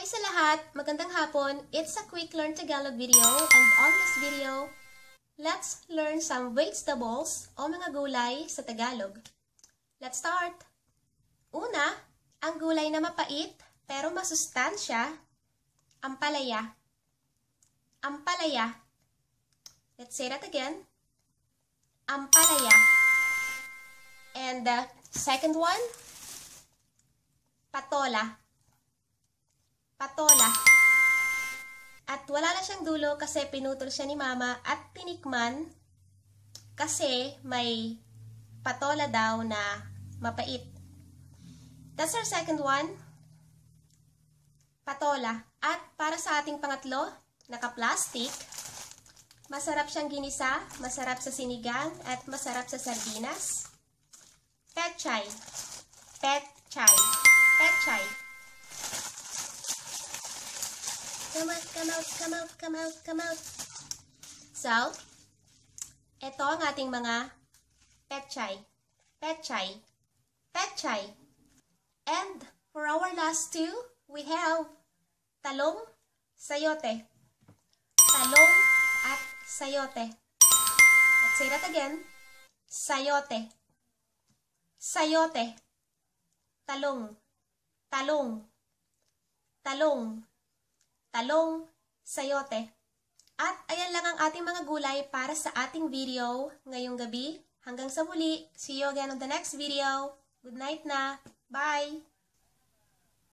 sa lahat! Magandang hapon! It's a quick learn Tagalog video and on this video, let's learn some vegetables o mga gulay sa Tagalog. Let's start! Una, ang gulay na mapait pero masustansya, ampalaya. Ampalaya. Let's say that again. Ampalaya. And the second one, patola. Patola. At wala na siyang dulo kasi pinutol siya ni mama at tinikman kasi may patola daw na mapait. That's our second one. Patola. At para sa ating pangatlo, naka-plastic. Masarap siyang ginisa, masarap sa sinigang, at masarap sa sardinas. Pechay. Pechay. Pechay. Come out, come out, come out, come out, come out. So, ito ang ating mga pechay. Pechay. Pechay. And for our last two, we have talong, sayote. Talong at sayote. Let's say that again. Sayote. Sayote. Talong. Talong. Talong. Talong, sayote. At ayan lang ang ating mga gulay para sa ating video ngayong gabi. Hanggang sa muli. See you again on the next video. Good night na. Bye!